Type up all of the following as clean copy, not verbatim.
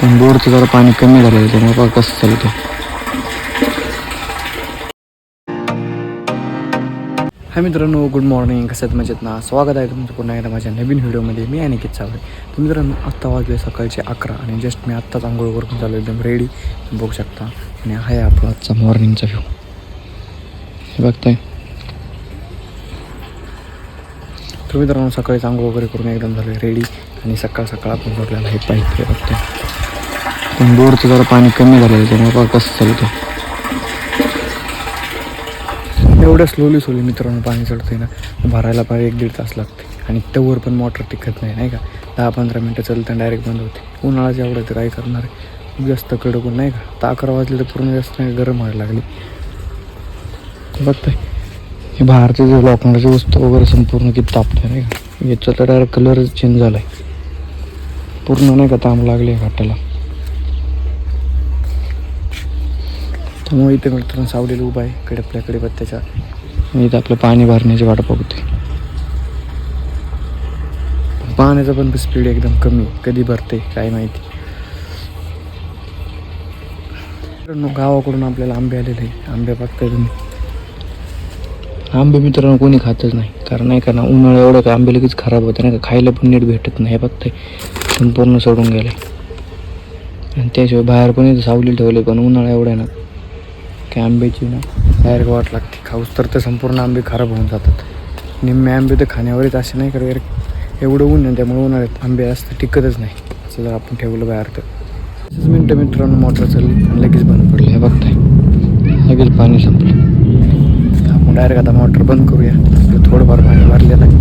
पण बोरचं जरा पाणी कमी झालं त्यामुळे बघा कसं चालतं. हाय मित्रांनो, गुड मॉर्निंग. कसं आहेत मजेत ना? स्वागत आहे तुमचं पुन्हा एकदा माझ्या नवीन व्हिडिओमध्ये. मी अनिकेत चावरे. तर मित्रांनो, आत्ता वाजले सकाळचे 11 आणि जस्ट मी आत्ताच आंघोळ करून चालू एकदम रेडी बघू शकता. आणि आहे आपला आजचा मॉर्निंगचा व्ह्यू. हे बघताय. तर मित्रांनो, सकाळीच आंघोळ वगैरे करून एकदम झालो रेडी आणि सकाळ आपण जोडलेलं हे पाहिजे बघताय. पण बोरचं जरा पाणी कमी झालं त्यामुळे बघा कसं चालतं. एवढं स्लोली मित्रांनो पाणी चढतं ना, भरायला पाहिजे 1-1.5 तास लागते आणि त्यावर पण मोटर टिकत नाही का. 10-15 मिनटं चालतं डायरेक्ट बंद होते. उन्हाळा जेवढं तर काय करणार आहे, जास्त कडकून नाही का. आता 11 वाजले तर पूर्ण जास्त नाही गरम व्हायला लागली. बघताय हे बाहेरचे जे लोखंडाची वस्तू वगैरे संपूर्ण किती तापतं नाही का. याचा तर डायरेक्ट कलरच चेंज झाला आहे पूर्ण नाही का. तांब लागली आहे घाटाला. त्यामुळे इथे मित्रांनो सावलीला उभा आहे कडे पत्त्याच्या. मी इथं आपलं पाणी भरण्याची वाट बघते. पाण्याचा पण स्पीड एकदम कमी, कधी भरते काय माहिती. गावाकडून आपल्याला आंबे आलेले आहे. आंबे बघताय तुम्ही. आंबे मित्रांनो कोणी खातच नाही, कारण नाही का ना उन्हाळा एवढं काय आंबे लगेच खराब होते नाही का. खायला पण नीट भेटत नाही. हे बघताय संपूर्ण सोडून गेले. आणि त्याशिवाय बाहेर पण इथं सावली ठेवले, पण उन्हाळा एवढा आहे ना काय आंब्याची ना डायरेक्ट वाट लागते खाऊस तर संपूर्ण आंबे खराब होऊन जातात. निम्मे आंबे तर खाण्यावरच असे नाही का. एवढं ऊन आहे त्यामुळे उन्हाळ्यात आंबे जास्त टिकतच नाही. असं जर आपण ठेवलं बाहेर तर 5 मिनटं मित्रांनो मोटर चालली आणि लगेच बंद पडली. हे बघताय लगेच पाणी संपलं. आपण डायरेक्ट आता मोटर बंद करूया. थोडंफार पाणी भरलेलं आहे.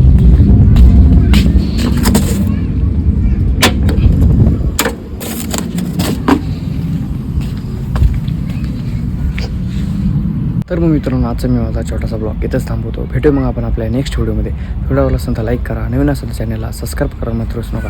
तर मग मित्रांनो, आजचा मी माझा छोटासा ब्लॉग इथंच थांबवतो. भेटू मग आपण आपल्या नेक्स्ट व्हिडिओमध्ये. व्हिडिओ आवडला असेल तर लाईक करा, नवीन असेल तर चॅनलला सबस्क्राईब करा मात्र विसरू नका.